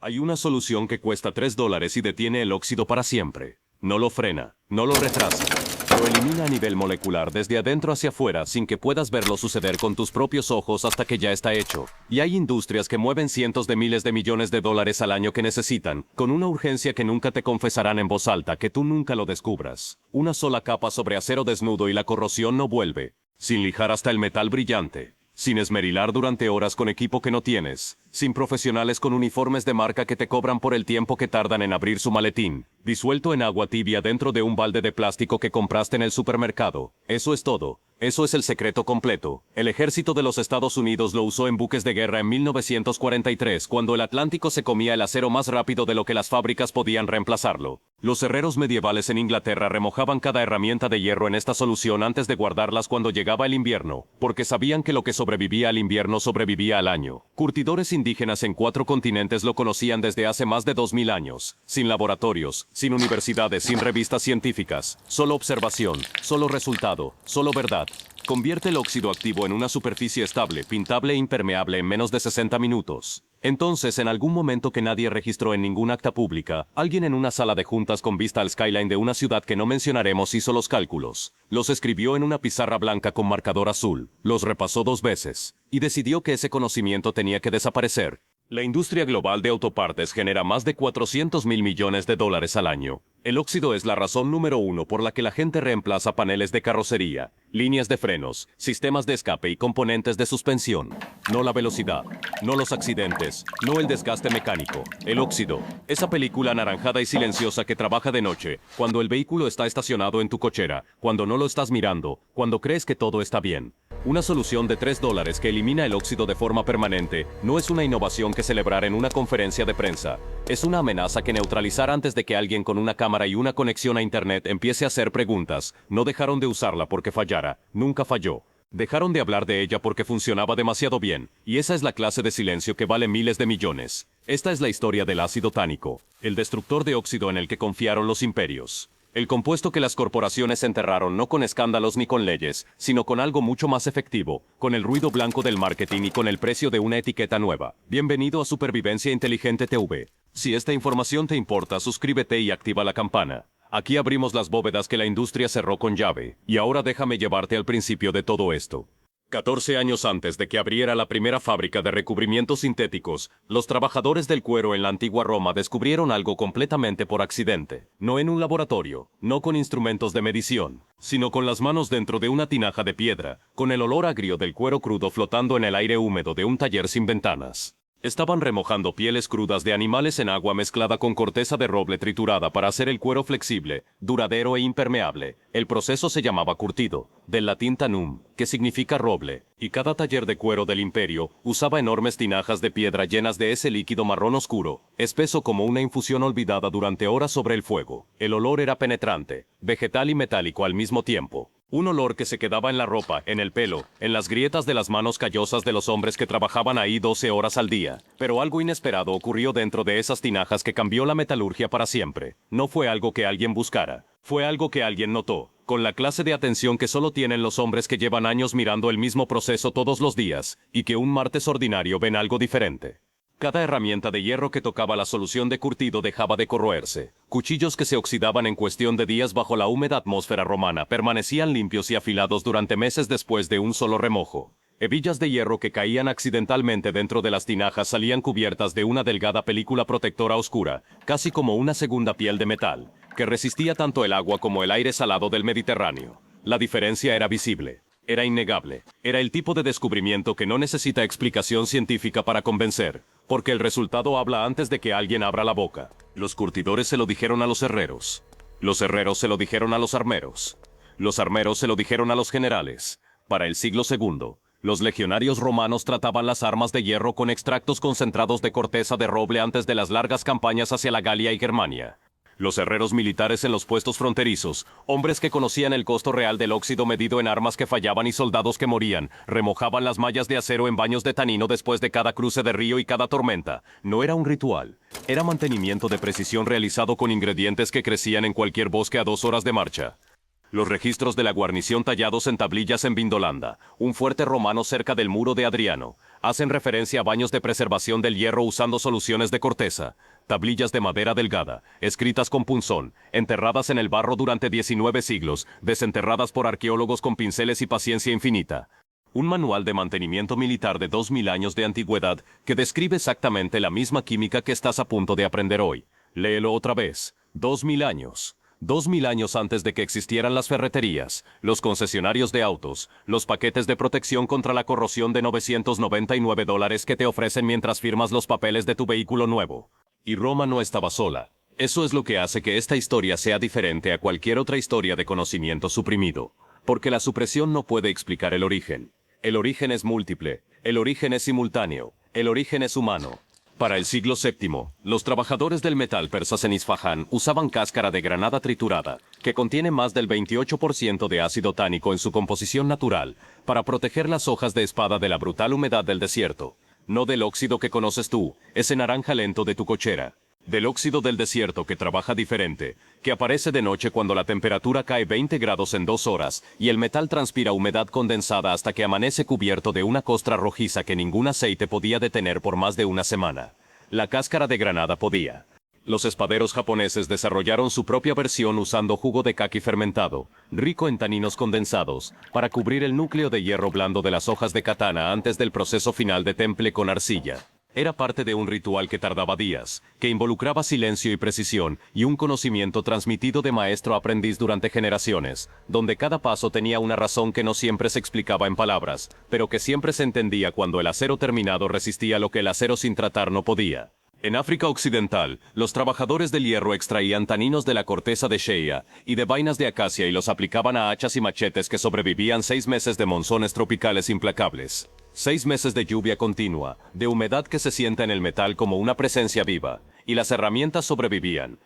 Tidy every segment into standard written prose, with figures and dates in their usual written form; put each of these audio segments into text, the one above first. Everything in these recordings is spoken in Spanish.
Hay una solución que cuesta $3 y detiene el óxido para siempre. No lo frena, no lo retrasa. Lo elimina a nivel molecular desde adentro hacia afuera sin que puedas verlo suceder con tus propios ojos hasta que ya está hecho. Y hay industrias que mueven cientos de miles de millones de dólares al año que necesitan, con una urgencia que nunca te confesarán en voz alta, que tú nunca lo descubras. Una sola capa sobre acero desnudo y la corrosión no vuelve. Sin lijar hasta el metal brillante. Sin esmerilar durante horas con equipo que no tienes. Sin profesionales con uniformes de marca que te cobran por el tiempo que tardan en abrir su maletín. Disuelto en agua tibia dentro de un balde de plástico que compraste en el supermercado. Eso es todo. Eso es el secreto completo. El ejército de los Estados Unidos lo usó en buques de guerra en 1943, cuando el Atlántico se comía el acero más rápido de lo que las fábricas podían reemplazarlo. Los herreros medievales en Inglaterra remojaban cada herramienta de hierro en esta solución antes de guardarlas cuando llegaba el invierno, porque sabían que lo que sobrevivía al invierno sobrevivía al año. Curtidores indígenas en 4 continentes lo conocían desde hace más de 2000 años. Sin laboratorios, sin universidades, sin revistas científicas. Solo observación, solo resultado, solo verdad. Convierte el óxido activo en una superficie estable, pintable e impermeable en menos de 60 minutos. Entonces, en algún momento que nadie registró en ningún acta pública, alguien en una sala de juntas con vista al skyline de una ciudad que no mencionaremos hizo los cálculos. Los escribió en una pizarra blanca con marcador azul. Los repasó 2 veces. Y decidió que ese conocimiento tenía que desaparecer. La industria global de autopartes genera más de 400.000 millones de dólares al año. El óxido es la razón número 1 por la que la gente reemplaza paneles de carrocería, líneas de frenos, sistemas de escape y componentes de suspensión. No la velocidad, no los accidentes, no el desgaste mecánico. El óxido, esa película anaranjada y silenciosa que trabaja de noche, cuando el vehículo está estacionado en tu cochera, cuando no lo estás mirando, cuando crees que todo está bien. Una solución de $3 que elimina el óxido de forma permanente no es una innovación que celebrar en una conferencia de prensa. Es una amenaza que neutralizar antes de que alguien con una cámara y una conexión a internet empiece a hacer preguntas. No dejaron de usarla porque fallara. Nunca falló. Dejaron de hablar de ella porque funcionaba demasiado bien. Y esa es la clase de silencio que vale miles de millones. Esta es la historia del ácido tánico, el destructor de óxido en el que confiaron los imperios. El compuesto que las corporaciones enterraron no con escándalos ni con leyes, sino con algo mucho más efectivo, con el ruido blanco del marketing y con el precio de una etiqueta nueva. Bienvenido a Supervivencia Inteligente TV. Si esta información te importa, suscríbete y activa la campana. Aquí abrimos las bóvedas que la industria cerró con llave. Y ahora déjame llevarte al principio de todo esto. 14 años antes de que abriera la primera fábrica de recubrimientos sintéticos, los trabajadores del cuero en la antigua Roma descubrieron algo completamente por accidente. No en un laboratorio, no con instrumentos de medición, sino con las manos dentro de una tinaja de piedra, con el olor agrio del cuero crudo flotando en el aire húmedo de un taller sin ventanas. Estaban remojando pieles crudas de animales en agua mezclada con corteza de roble triturada para hacer el cuero flexible, duradero e impermeable. El proceso se llamaba curtido, del latín tanum, que significa roble, y cada taller de cuero del imperio usaba enormes tinajas de piedra llenas de ese líquido marrón oscuro, espeso como una infusión olvidada durante horas sobre el fuego. El olor era penetrante, vegetal y metálico al mismo tiempo. Un olor que se quedaba en la ropa, en el pelo, en las grietas de las manos callosas de los hombres que trabajaban ahí 12 horas al día. Pero algo inesperado ocurrió dentro de esas tinajas que cambió la metalurgia para siempre. No fue algo que alguien buscara. Fue algo que alguien notó, con la clase de atención que solo tienen los hombres que llevan años mirando el mismo proceso todos los días, y que un martes ordinario ven algo diferente. Cada herramienta de hierro que tocaba la solución de curtido dejaba de corroerse. Cuchillos que se oxidaban en cuestión de días bajo la húmeda atmósfera romana permanecían limpios y afilados durante meses después de un solo remojo. Hebillas de hierro que caían accidentalmente dentro de las tinajas salían cubiertas de una delgada película protectora oscura, casi como una segunda piel de metal, que resistía tanto el agua como el aire salado del Mediterráneo. La diferencia era visible. Era innegable. Era el tipo de descubrimiento que no necesita explicación científica para convencer, porque el resultado habla antes de que alguien abra la boca. Los curtidores se lo dijeron a los herreros. Los herreros se lo dijeron a los armeros. Los armeros se lo dijeron a los generales. Para el siglo II, los legionarios romanos trataban las armas de hierro con extractos concentrados de corteza de roble antes de las largas campañas hacia la Galia y Germania. Los herreros militares en los puestos fronterizos, hombres que conocían el costo real del óxido medido en armas que fallaban y soldados que morían, remojaban las mallas de acero en baños de tanino después de cada cruce de río y cada tormenta. No era un ritual, era mantenimiento de precisión realizado con ingredientes que crecían en cualquier bosque a 2 horas de marcha. Los registros de la guarnición tallados en tablillas en Vindolanda, un fuerte romano cerca del muro de Adriano. hacen referencia a baños de preservación del hierro usando soluciones de corteza, tablillas de madera delgada, escritas con punzón, enterradas en el barro durante 19 siglos, desenterradas por arqueólogos con pinceles y paciencia infinita. Un manual de mantenimiento militar de 2000 años de antigüedad que describe exactamente la misma química que estás a punto de aprender hoy. Léelo otra vez. 2000 años. 2000 años antes de que existieran las ferreterías, los concesionarios de autos, los paquetes de protección contra la corrosión de $999 que te ofrecen mientras firmas los papeles de tu vehículo nuevo. Y Roma no estaba sola. Eso es lo que hace que esta historia sea diferente a cualquier otra historia de conocimiento suprimido. Porque la supresión no puede explicar el origen. El origen es múltiple, el origen es simultáneo, el origen es humano. Para el siglo VII, los trabajadores del metal persas en Isfahán usaban cáscara de granada triturada, que contiene más del 28% de ácido tánico en su composición natural, para proteger las hojas de espada de la brutal humedad del desierto. No del óxido que conoces tú, ese naranja lento de tu cochera. Del óxido del desierto que trabaja diferente, que aparece de noche cuando la temperatura cae 20 grados en 2 horas y el metal transpira humedad condensada hasta que amanece cubierto de una costra rojiza que ningún aceite podía detener por más de una semana. La cáscara de granada podía. Los espaderos japoneses desarrollaron su propia versión usando jugo de caqui fermentado, rico en taninos condensados, para cubrir el núcleo de hierro blando de las hojas de katana antes del proceso final de temple con arcilla. Era parte de un ritual que tardaba días, que involucraba silencio y precisión y un conocimiento transmitido de maestro a aprendiz durante generaciones, donde cada paso tenía una razón que no siempre se explicaba en palabras, pero que siempre se entendía cuando el acero terminado resistía lo que el acero sin tratar no podía. En África Occidental, los trabajadores del hierro extraían taninos de la corteza de shea y de vainas de acacia y los aplicaban a hachas y machetes que sobrevivían 6 meses de monzones tropicales implacables. 6 meses de lluvia continua, de humedad que se sienta en el metal como una presencia viva, y las herramientas sobrevivían.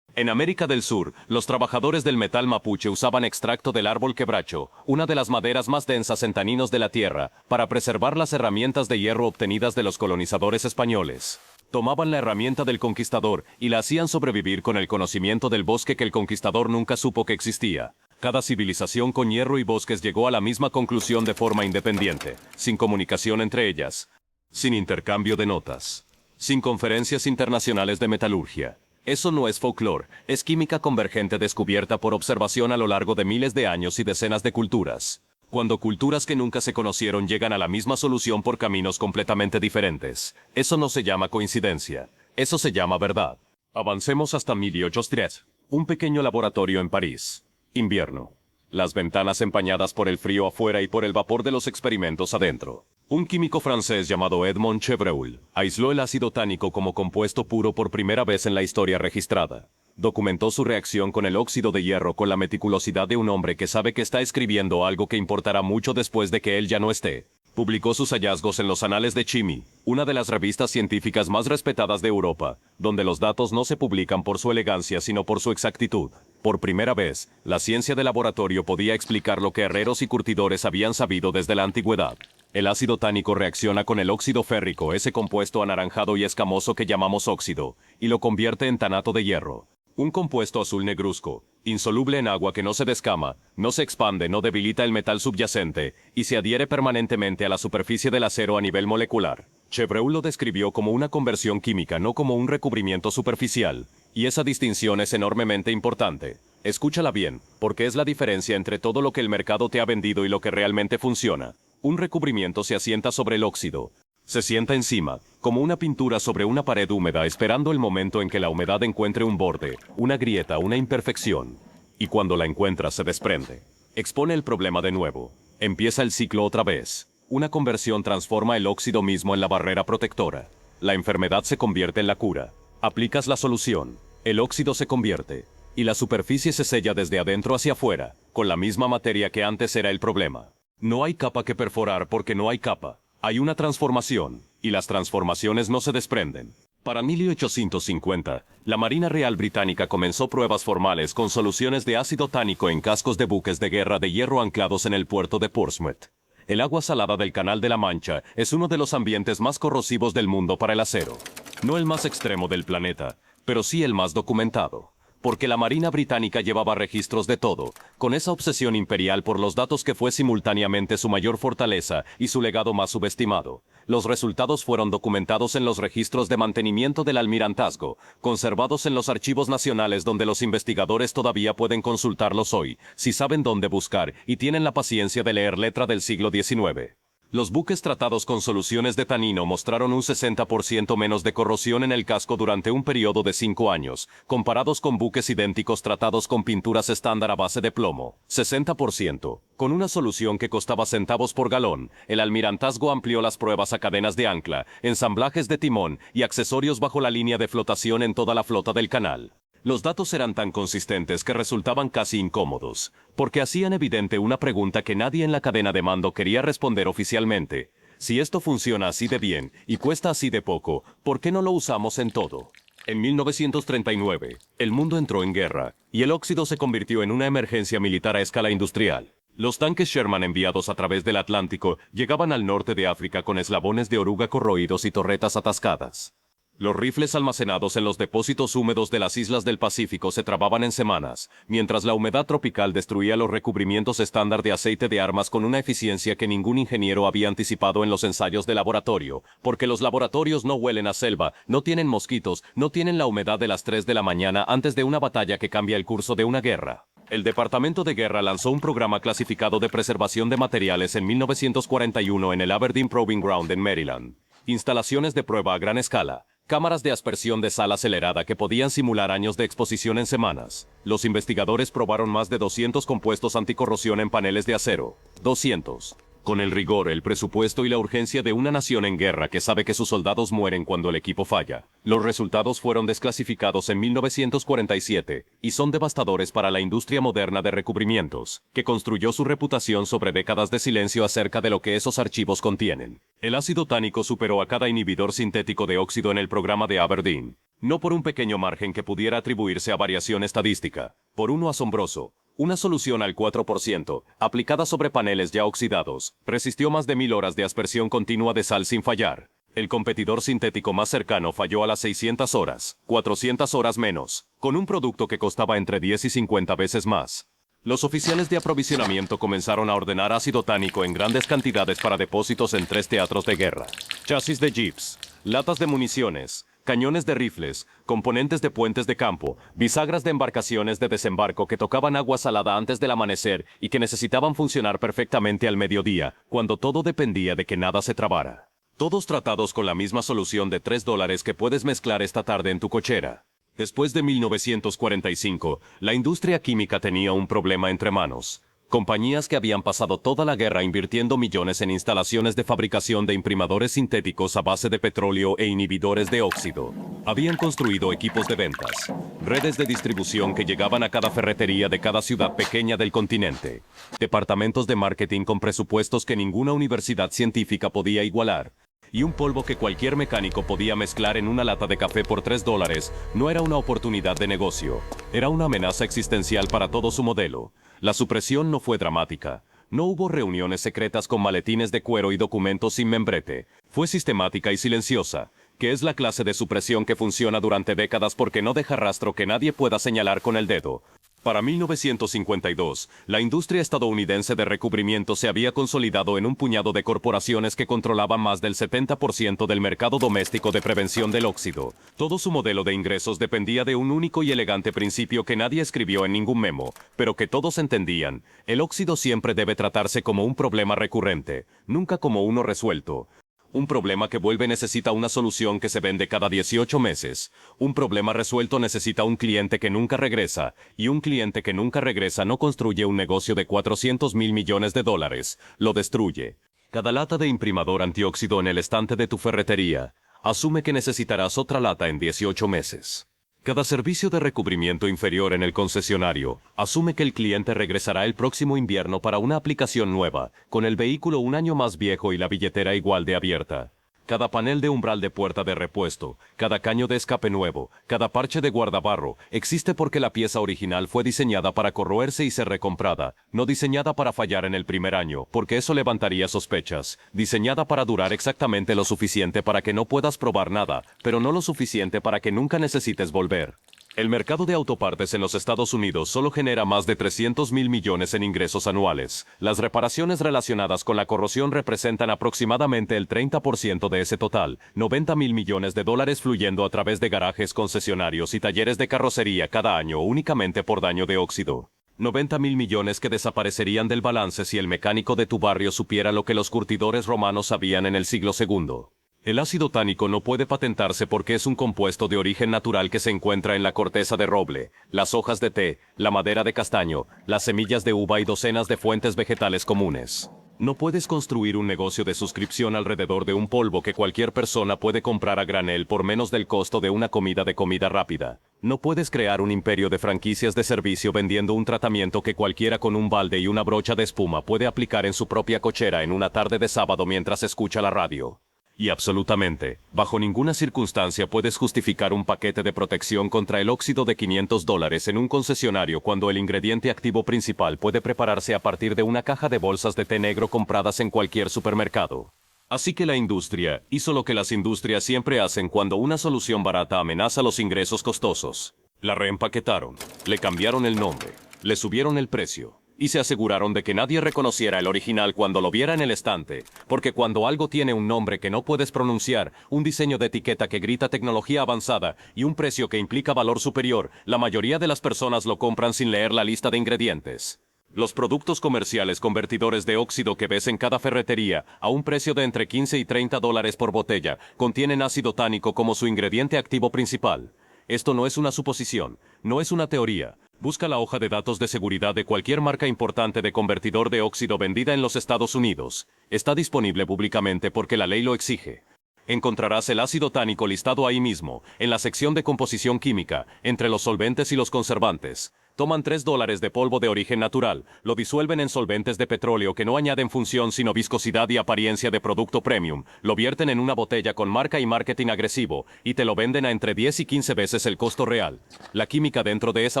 En América del Sur, los trabajadores del metal mapuche usaban extracto del árbol quebracho, una de las maderas más densas en taninos de la tierra, para preservar las herramientas de hierro obtenidas de los colonizadores españoles. Tomaban la herramienta del conquistador y la hacían sobrevivir con el conocimiento del bosque que el conquistador nunca supo que existía. Cada civilización con hierro y bosques llegó a la misma conclusión de forma independiente, sin comunicación entre ellas, sin intercambio de notas, sin conferencias internacionales de metalurgia. Eso no es folclore, es química convergente descubierta por observación a lo largo de miles de años y decenas de culturas. Cuando culturas que nunca se conocieron llegan a la misma solución por caminos completamente diferentes, eso no se llama coincidencia, eso se llama verdad. Avancemos hasta 1803, un pequeño laboratorio en París. Invierno. Las ventanas empañadas por el frío afuera y por el vapor de los experimentos adentro. Un químico francés llamado Edmond Chevreul aisló el ácido tánico como compuesto puro por primera vez en la historia registrada. Documentó su reacción con el óxido de hierro con la meticulosidad de un hombre que sabe que está escribiendo algo que importará mucho después de que él ya no esté. Publicó sus hallazgos en los Anales de Chimie, una de las revistas científicas más respetadas de Europa, donde los datos no se publican por su elegancia sino por su exactitud. Por primera vez, la ciencia de laboratorio podía explicar lo que herreros y curtidores habían sabido desde la antigüedad. El ácido tánico reacciona con el óxido férrico, ese compuesto anaranjado y escamoso que llamamos óxido, y lo convierte en tanato de hierro. Un compuesto azul negruzco, insoluble en agua que no se descama, no se expande, no debilita el metal subyacente, y se adhiere permanentemente a la superficie del acero a nivel molecular. Chevreul lo describió como una conversión química, no como un recubrimiento superficial, y esa distinción es enormemente importante. Escúchala bien, porque es la diferencia entre todo lo que el mercado te ha vendido y lo que realmente funciona. Un recubrimiento se asienta sobre el óxido. Se sienta encima, como una pintura sobre una pared húmeda esperando el momento en que la humedad encuentre un borde, una grieta, una imperfección. Y cuando la encuentra se desprende. Expone el problema de nuevo. Empieza el ciclo otra vez. Una conversión transforma el óxido mismo en la barrera protectora. La enfermedad se convierte en la cura. Aplicas la solución. El óxido se convierte. Y la superficie se sella desde adentro hacia afuera, con la misma materia que antes era el problema. No hay capa que perforar porque no hay capa. Hay una transformación, y las transformaciones no se desprenden. Para 1850, la Marina Real Británica comenzó pruebas formales con soluciones de ácido tánico en cascos de buques de guerra de hierro anclados en el puerto de Portsmouth. El agua salada del Canal de la Mancha es uno de los ambientes más corrosivos del mundo para el acero. No el más extremo del planeta, pero sí el más documentado. porque la Marina Británica llevaba registros de todo, con esa obsesión imperial por los datos que fue simultáneamente su mayor fortaleza y su legado más subestimado. Los resultados fueron documentados en los registros de mantenimiento del almirantazgo, conservados en los archivos nacionales donde los investigadores todavía pueden consultarlos hoy, si saben dónde buscar y tienen la paciencia de leer letra del siglo XIX. Los buques tratados con soluciones de tanino mostraron un 60% menos de corrosión en el casco durante un periodo de 5 años, comparados con buques idénticos tratados con pinturas estándar a base de plomo. 60%. Con una solución que costaba centavos por galón, el almirantazgo amplió las pruebas a cadenas de ancla, ensamblajes de timón y accesorios bajo la línea de flotación en toda la flota del canal. Los datos eran tan consistentes que resultaban casi incómodos, porque hacían evidente una pregunta que nadie en la cadena de mando quería responder oficialmente. Si esto funciona así de bien y cuesta así de poco, ¿por qué no lo usamos en todo? En 1939, el mundo entró en guerra, y el óxido se convirtió en una emergencia militar a escala industrial. Los tanques Sherman enviados a través del Atlántico llegaban al norte de África con eslabones de oruga corroídos y torretas atascadas. Los rifles almacenados en los depósitos húmedos de las islas del Pacífico se trababan en semanas, mientras la humedad tropical destruía los recubrimientos estándar de aceite de armas con una eficiencia que ningún ingeniero había anticipado en los ensayos de laboratorio, porque los laboratorios no huelen a selva, no tienen mosquitos, no tienen la humedad de las 3 de la mañana antes de una batalla que cambia el curso de una guerra. El Departamento de Guerra lanzó un programa clasificado de preservación de materiales en 1941 en el Aberdeen Proving Ground en Maryland. Instalaciones de prueba a gran escala. Cámaras de aspersión de sal acelerada que podían simular años de exposición en semanas. Los investigadores probaron más de 200 compuestos anticorrosión en paneles de acero. 200. Con el rigor, el presupuesto y la urgencia de una nación en guerra que sabe que sus soldados mueren cuando el equipo falla. Los resultados fueron desclasificados en 1947 y son devastadores para la industria moderna de recubrimientos, que construyó su reputación sobre décadas de silencio acerca de lo que esos archivos contienen. El ácido tánico superó a cada inhibidor sintético de óxido en el programa de Aberdeen. No por un pequeño margen que pudiera atribuirse a variación estadística, por uno asombroso. Una solución al 4%, aplicada sobre paneles ya oxidados, resistió más de 1000 horas de aspersión continua de sal sin fallar. El competidor sintético más cercano falló a las 600 horas, 400 horas menos, con un producto que costaba entre 10 y 50 veces más. Los oficiales de aprovisionamiento comenzaron a ordenar ácido tánico en grandes cantidades para depósitos en 3 teatros de guerra. Chasis de jeeps, latas de municiones, cañones de rifles, componentes de puentes de campo, bisagras de embarcaciones de desembarco que tocaban agua salada antes del amanecer y que necesitaban funcionar perfectamente al mediodía, cuando todo dependía de que nada se trabara. Todos tratados con la misma solución de $3 que puedes mezclar esta tarde en tu cochera. Después de 1945, la industria química tenía un problema entre manos. Compañías que habían pasado toda la guerra invirtiendo millones en instalaciones de fabricación de imprimadores sintéticos a base de petróleo e inhibidores de óxido. Habían construido equipos de ventas, redes de distribución que llegaban a cada ferretería de cada ciudad pequeña del continente, departamentos de marketing con presupuestos que ninguna universidad científica podía igualar, y un polvo que cualquier mecánico podía mezclar en una lata de café por $3 no era una oportunidad de negocio, era una amenaza existencial para todo su modelo. La supresión no fue dramática. No hubo reuniones secretas con maletines de cuero y documentos sin membrete. Fue sistemática y silenciosa, que es la clase de supresión que funciona durante décadas porque no deja rastro que nadie pueda señalar con el dedo. Para 1952, la industria estadounidense de recubrimiento se había consolidado en un puñado de corporaciones que controlaban más del 70% del mercado doméstico de prevención del óxido. Todo su modelo de ingresos dependía de un único y elegante principio que nadie escribió en ningún memo, pero que todos entendían. El óxido siempre debe tratarse como un problema recurrente, nunca como uno resuelto. Un problema que vuelve necesita una solución que se vende cada 18 meses. Un problema resuelto necesita un cliente que nunca regresa, y un cliente que nunca regresa no construye un negocio de $400,000 millones, lo destruye. Cada lata de imprimador antióxido en el estante de tu ferretería, asume que necesitarás otra lata en 18 meses. Cada servicio de recubrimiento inferior en el concesionario asume que el cliente regresará el próximo invierno para una aplicación nueva, con el vehículo un año más viejo y la billetera igual de abierta. Cada panel de umbral de puerta de repuesto, cada caño de escape nuevo, cada parche de guardabarro, existe porque la pieza original fue diseñada para corroerse y ser recomprada, no diseñada para fallar en el primer año, porque eso levantaría sospechas, diseñada para durar exactamente lo suficiente para que no puedas probar nada, pero no lo suficiente para que nunca necesites volver. El mercado de autopartes en los Estados Unidos solo genera más de 300.000 millones en ingresos anuales. Las reparaciones relacionadas con la corrosión representan aproximadamente el 30% de ese total, 90.000 millones de dólares fluyendo a través de garajes, concesionarios y talleres de carrocería cada año únicamente por daño de óxido. 90.000 millones que desaparecerían del balance si el mecánico de tu barrio supiera lo que los curtidores romanos sabían en el siglo II. El ácido tánico no puede patentarse porque es un compuesto de origen natural que se encuentra en la corteza de roble, las hojas de té, la madera de castaño, las semillas de uva y docenas de fuentes vegetales comunes. No puedes construir un negocio de suscripción alrededor de un polvo que cualquier persona puede comprar a granel por menos del costo de una comida rápida. No puedes crear un imperio de franquicias de servicio vendiendo un tratamiento que cualquiera con un balde y una brocha de espuma puede aplicar en su propia cochera en una tarde de sábado mientras escucha la radio. Y absolutamente, bajo ninguna circunstancia puedes justificar un paquete de protección contra el óxido de $500 en un concesionario cuando el ingrediente activo principal puede prepararse a partir de una caja de bolsas de té negro compradas en cualquier supermercado. Así que la industria hizo lo que las industrias siempre hacen cuando una solución barata amenaza los ingresos costosos. La reempaquetaron, le cambiaron el nombre, le subieron el precio. Y se aseguraron de que nadie reconociera el original cuando lo viera en el estante, porque cuando algo tiene un nombre que no puedes pronunciar, un diseño de etiqueta que grita tecnología avanzada y un precio que implica valor superior, la mayoría de las personas lo compran sin leer la lista de ingredientes. Los productos comerciales convertidores de óxido que ves en cada ferretería, a un precio de entre $15 y $30 por botella, contienen ácido tánico como su ingrediente activo principal. Esto no es una suposición, no es una teoría. Busca la hoja de datos de seguridad de cualquier marca importante de convertidor de óxido vendida en los Estados Unidos. Está disponible públicamente porque la ley lo exige. Encontrarás el ácido tánico listado ahí mismo, en la sección de composición química, entre los solventes y los conservantes. Toman $3 de polvo de origen natural, lo disuelven en solventes de petróleo que no añaden función sino viscosidad y apariencia de producto premium, lo vierten en una botella con marca y marketing agresivo, y te lo venden a entre 10 y 15 veces el costo real. La química dentro de esa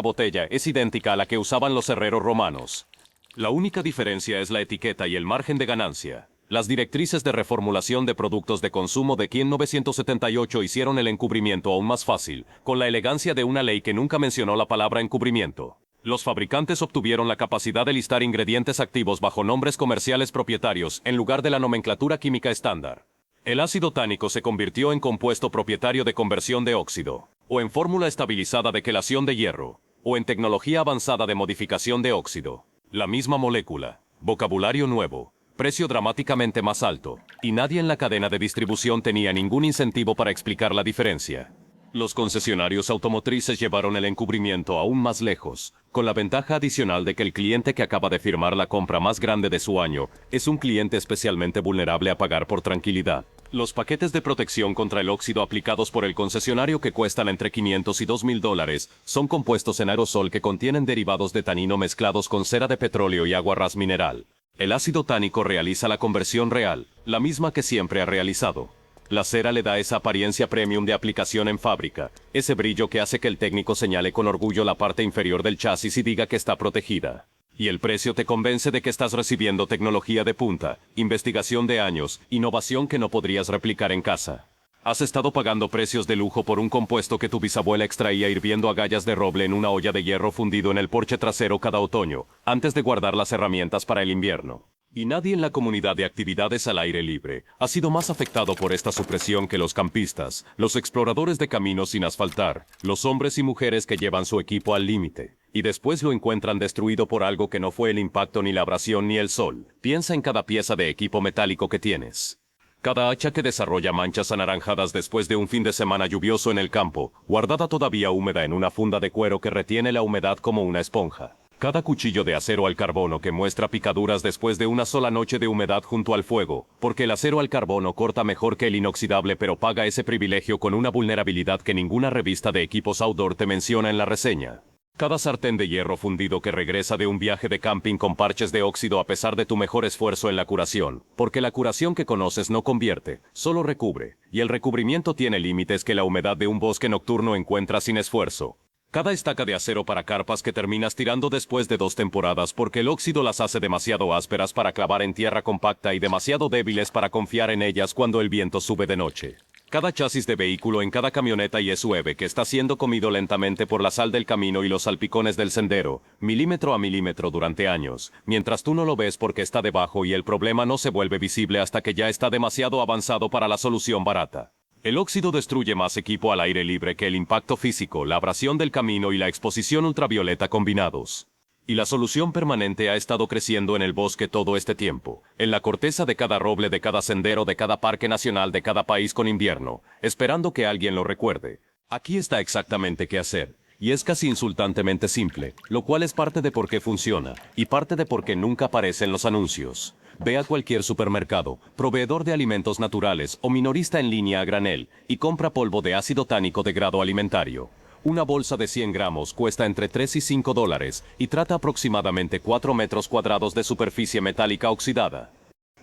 botella es idéntica a la que usaban los herreros romanos. La única diferencia es la etiqueta y el margen de ganancia. Las directrices de reformulación de productos de consumo de Kien 978 hicieron el encubrimiento aún más fácil, con la elegancia de una ley que nunca mencionó la palabra encubrimiento. Los fabricantes obtuvieron la capacidad de listar ingredientes activos bajo nombres comerciales propietarios en lugar de la nomenclatura química estándar. El ácido tánico se convirtió en compuesto propietario de conversión de óxido, o en fórmula estabilizada de quelación de hierro, o en tecnología avanzada de modificación de óxido. La misma molécula, vocabulario nuevo. Precio dramáticamente más alto, y nadie en la cadena de distribución tenía ningún incentivo para explicar la diferencia. Los concesionarios automotrices llevaron el encubrimiento aún más lejos, con la ventaja adicional de que el cliente que acaba de firmar la compra más grande de su año es un cliente especialmente vulnerable a pagar por tranquilidad. Los paquetes de protección contra el óxido aplicados por el concesionario que cuestan entre $500 y $2.000 son compuestos en aerosol que contienen derivados de tanino mezclados con cera de petróleo y agua ras mineral. El ácido tánico realiza la conversión real, la misma que siempre ha realizado. La cera le da esa apariencia premium de aplicación en fábrica, ese brillo que hace que el técnico señale con orgullo la parte inferior del chasis y diga que está protegida. Y el precio te convence de que estás recibiendo tecnología de punta, investigación de años, innovación que no podrías replicar en casa. Has estado pagando precios de lujo por un compuesto que tu bisabuela extraía hirviendo agallas de roble en una olla de hierro fundido en el porche trasero cada otoño, antes de guardar las herramientas para el invierno. Y nadie en la comunidad de actividades al aire libre ha sido más afectado por esta supresión que los campistas, los exploradores de caminos sin asfaltar, los hombres y mujeres que llevan su equipo al límite, y después lo encuentran destruido por algo que no fue el impacto ni la abrasión ni el sol. Piensa en cada pieza de equipo metálico que tienes. Cada hacha que desarrolla manchas anaranjadas después de un fin de semana lluvioso en el campo, guardada todavía húmeda en una funda de cuero que retiene la humedad como una esponja. Cada cuchillo de acero al carbono que muestra picaduras después de una sola noche de humedad junto al fuego, porque el acero al carbono corta mejor que el inoxidable pero paga ese privilegio con una vulnerabilidad que ninguna revista de equipos outdoor te menciona en la reseña. Cada sartén de hierro fundido que regresa de un viaje de camping con parches de óxido a pesar de tu mejor esfuerzo en la curación, porque la curación que conoces no convierte, solo recubre, y el recubrimiento tiene límites que la humedad de un bosque nocturno encuentra sin esfuerzo. Cada estaca de acero para carpas que terminas tirando después de 2 temporadas porque el óxido las hace demasiado ásperas para clavar en tierra compacta y demasiado débiles para confiar en ellas cuando el viento sube de noche. Cada chasis de vehículo en cada camioneta y SUV que está siendo comido lentamente por la sal del camino y los salpicones del sendero, milímetro a milímetro durante años, mientras tú no lo ves porque está debajo y el problema no se vuelve visible hasta que ya está demasiado avanzado para la solución barata. El óxido destruye más equipo al aire libre que el impacto físico, la abrasión del camino y la exposición ultravioleta combinados. Y la solución permanente ha estado creciendo en el bosque todo este tiempo, en la corteza de cada roble, de cada sendero, de cada parque nacional, de cada país con invierno, esperando que alguien lo recuerde. Aquí está exactamente qué hacer, y es casi insultantemente simple, lo cual es parte de por qué funciona, y parte de por qué nunca aparece en los anuncios. Ve a cualquier supermercado, proveedor de alimentos naturales o minorista en línea a granel, y compra polvo de ácido tánico de grado alimentario. Una bolsa de 100 gramos cuesta entre 3 y 5 dólares y trata aproximadamente 4 metros cuadrados de superficie metálica oxidada.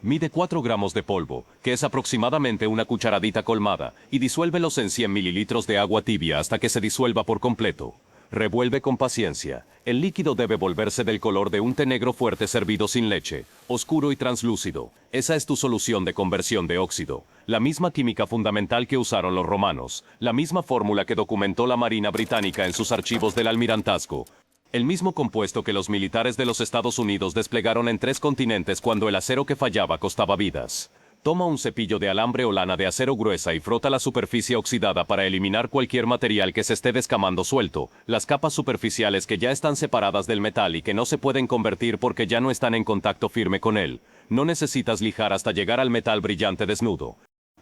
Mide 4 gramos de polvo, que es aproximadamente una cucharadita colmada, y disuélvelos en 100 mililitros de agua tibia hasta que se disuelva por completo. Revuelve con paciencia. El líquido debe volverse del color de un té negro fuerte servido sin leche, oscuro y translúcido. Esa es tu solución de conversión de óxido. La misma química fundamental que usaron los romanos, la misma fórmula que documentó la Marina Británica en sus archivos del Almirantazgo. El mismo compuesto que los militares de los Estados Unidos desplegaron en 3 continentes cuando el acero que fallaba costaba vidas. Toma un cepillo de alambre o lana de acero gruesa y frota la superficie oxidada para eliminar cualquier material que se esté descamando suelto, las capas superficiales que ya están separadas del metal y que no se pueden convertir porque ya no están en contacto firme con él. No necesitas lijar hasta llegar al metal brillante desnudo.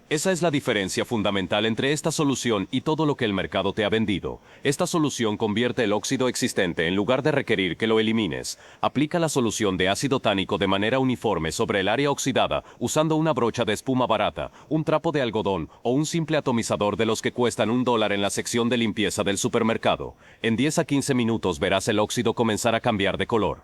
Esa es la diferencia fundamental entre esta solución y todo lo que el mercado te ha vendido. Esta solución convierte el óxido existente en lugar de requerir que lo elimines. Aplica la solución de ácido tánico de manera uniforme sobre el área oxidada usando una brocha de espuma barata, un trapo de algodón o un simple atomizador de los que cuestan $1 en la sección de limpieza del supermercado. En 10 a 15 minutos verás el óxido comenzar a cambiar de color.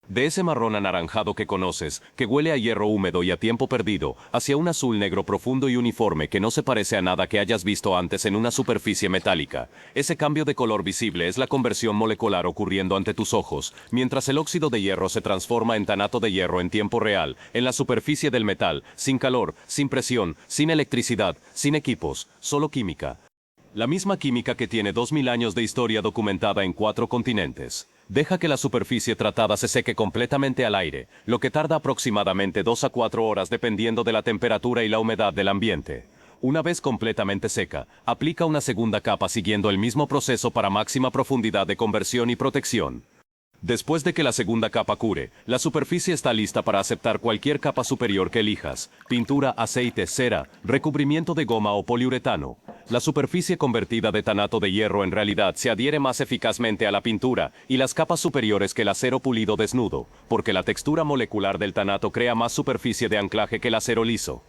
De ese marrón anaranjado que conoces, que huele a hierro húmedo y a tiempo perdido, hacia un azul negro profundo y uniforme que no se parece a nada que hayas visto antes en una superficie metálica. Ese cambio de color visible es la conversión molecular ocurriendo ante tus ojos, mientras el óxido de hierro se transforma en tanato de hierro en tiempo real, en la superficie del metal, sin calor, sin presión, sin electricidad, sin equipos, solo química. La misma química que tiene 2000 años de historia documentada en 4 continentes. Deja que la superficie tratada se seque completamente al aire, lo que tarda aproximadamente 2 a 4 horas dependiendo de la temperatura y la humedad del ambiente. Una vez completamente seca, aplica una segunda capa siguiendo el mismo proceso para máxima profundidad de conversión y protección. Después de que la segunda capa cure, la superficie está lista para aceptar cualquier capa superior que elijas: pintura, aceite, cera, recubrimiento de goma o poliuretano. La superficie convertida de tanato de hierro en realidad se adhiere más eficazmente a la pintura y las capas superiores que el acero pulido desnudo, porque la textura molecular del tanato crea más superficie de anclaje que el acero liso.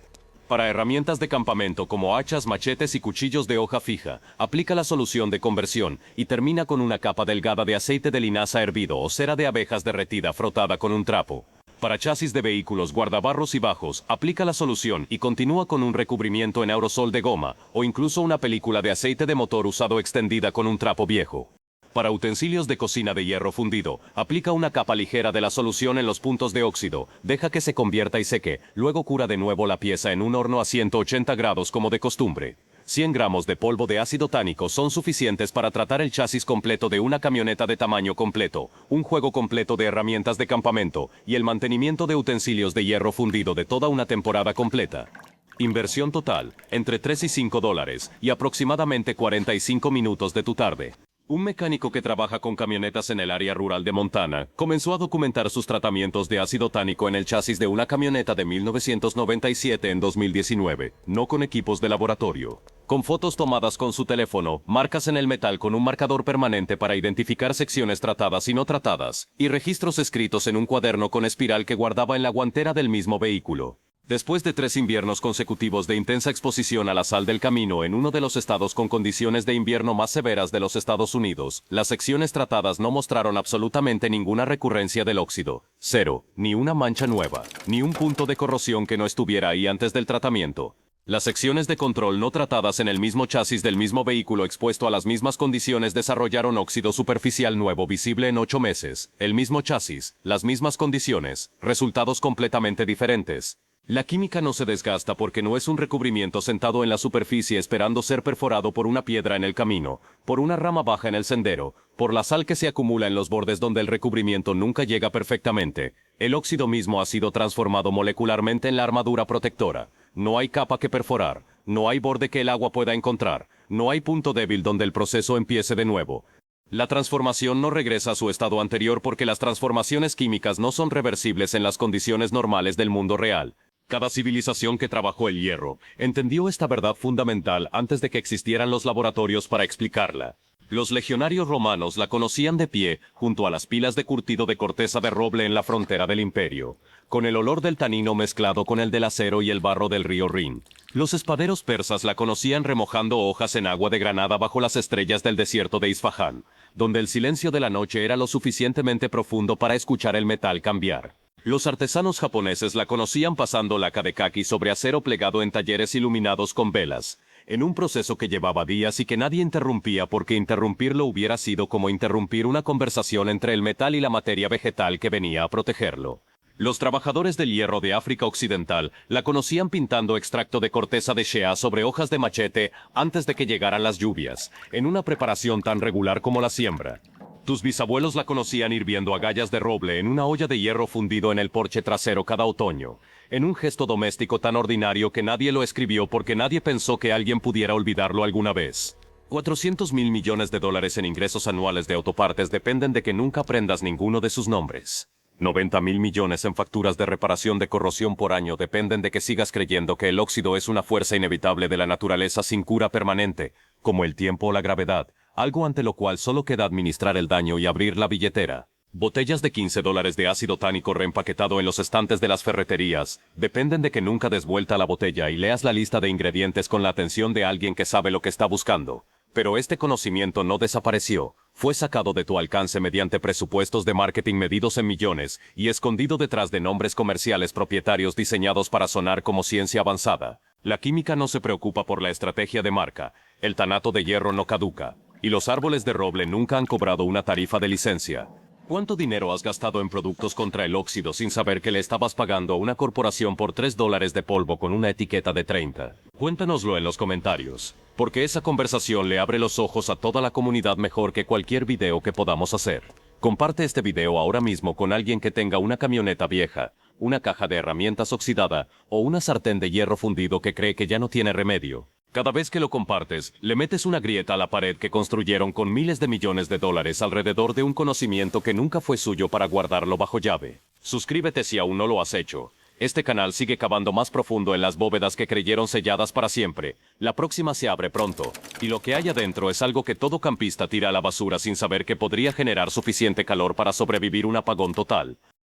Para herramientas de campamento como hachas, machetes y cuchillos de hoja fija, aplica la solución de conversión y termina con una capa delgada de aceite de linaza hervido o cera de abejas derretida frotada con un trapo. Para chasis de vehículos, guardabarros y bajos, aplica la solución y continúa con un recubrimiento en aerosol de goma o incluso una película de aceite de motor usado extendida con un trapo viejo. Para utensilios de cocina de hierro fundido, aplica una capa ligera de la solución en los puntos de óxido, deja que se convierta y seque, luego cura de nuevo la pieza en un horno a 180 grados como de costumbre. 100 gramos de polvo de ácido tánico son suficientes para tratar el chasis completo de una camioneta de tamaño completo, un juego completo de herramientas de campamento y el mantenimiento de utensilios de hierro fundido de toda una temporada completa. Inversión total, entre 3 y 5 dólares, y aproximadamente 45 minutos de tu tarde. Un mecánico que trabaja con camionetas en el área rural de Montana comenzó a documentar sus tratamientos de ácido tánico en el chasis de una camioneta de 1997 en 2019, no con equipos de laboratorio. Con fotos tomadas con su teléfono, marcas en el metal con un marcador permanente para identificar secciones tratadas y no tratadas, y registros escritos en un cuaderno con espiral que guardaba en la guantera del mismo vehículo. Después de 3 inviernos consecutivos de intensa exposición a la sal del camino en uno de los estados con condiciones de invierno más severas de los Estados Unidos, las secciones tratadas no mostraron absolutamente ninguna recurrencia del óxido. Cero, ni una mancha nueva, ni un punto de corrosión que no estuviera ahí antes del tratamiento. Las secciones de control no tratadas en el mismo chasis del mismo vehículo expuesto a las mismas condiciones desarrollaron óxido superficial nuevo visible en 8 meses. El mismo chasis, las mismas condiciones, resultados completamente diferentes. La química no se desgasta porque no es un recubrimiento sentado en la superficie esperando ser perforado por una piedra en el camino, por una rama baja en el sendero, por la sal que se acumula en los bordes donde el recubrimiento nunca llega perfectamente. El óxido mismo ha sido transformado molecularmente en la armadura protectora. No hay capa que perforar, no hay borde que el agua pueda encontrar, no hay punto débil donde el proceso empiece de nuevo. La transformación no regresa a su estado anterior porque las transformaciones químicas no son reversibles en las condiciones normales del mundo real. Cada civilización que trabajó el hierro entendió esta verdad fundamental antes de que existieran los laboratorios para explicarla. Los legionarios romanos la conocían de pie junto a las pilas de curtido de corteza de roble en la frontera del imperio, con el olor del tanino mezclado con el del acero y el barro del río Rin. Los espaderos persas la conocían remojando hojas en agua de granada bajo las estrellas del desierto de Isfahán, donde el silencio de la noche era lo suficientemente profundo para escuchar el metal cambiar. Los artesanos japoneses la conocían pasando laca de kaki sobre acero plegado en talleres iluminados con velas, en un proceso que llevaba días y que nadie interrumpía porque interrumpirlo hubiera sido como interrumpir una conversación entre el metal y la materia vegetal que venía a protegerlo. Los trabajadores del hierro de África Occidental la conocían pintando extracto de corteza de shea sobre hojas de machete antes de que llegaran las lluvias, en una preparación tan regular como la siembra. Tus bisabuelos la conocían hirviendo agallas de roble en una olla de hierro fundido en el porche trasero cada otoño, en un gesto doméstico tan ordinario que nadie lo escribió porque nadie pensó que alguien pudiera olvidarlo alguna vez. 400.000 millones de dólares en ingresos anuales de autopartes dependen de que nunca aprendas ninguno de sus nombres. 90.000 millones en facturas de reparación de corrosión por año dependen de que sigas creyendo que el óxido es una fuerza inevitable de la naturaleza sin cura permanente, como el tiempo o la gravedad, algo ante lo cual solo queda administrar el daño y abrir la billetera. Botellas de $15 de ácido tánico reempaquetado en los estantes de las ferreterías dependen de que nunca des vuelta la botella y leas la lista de ingredientes con la atención de alguien que sabe lo que está buscando. Pero este conocimiento no desapareció, fue sacado de tu alcance mediante presupuestos de marketing medidos en millones y escondido detrás de nombres comerciales propietarios diseñados para sonar como ciencia avanzada. La química no se preocupa por la estrategia de marca, el tanato de hierro no caduca, y los árboles de roble nunca han cobrado una tarifa de licencia. ¿Cuánto dinero has gastado en productos contra el óxido sin saber que le estabas pagando a una corporación por $3 de polvo con una etiqueta de 30? Cuéntanoslo en los comentarios, porque esa conversación le abre los ojos a toda la comunidad mejor que cualquier video que podamos hacer. Comparte este video ahora mismo con alguien que tenga una camioneta vieja, una caja de herramientas oxidada o una sartén de hierro fundido que cree que ya no tiene remedio. Cada vez que lo compartes, le metes una grieta a la pared que construyeron con miles de millones de dólares alrededor de un conocimiento que nunca fue suyo para guardarlo bajo llave. Suscríbete si aún no lo has hecho. Este canal sigue cavando más profundo en las bóvedas que creyeron selladas para siempre. La próxima se abre pronto, y lo que hay adentro es algo que todo campista tira a la basura sin saber que podría generar suficiente calor para sobrevivir un apagón total.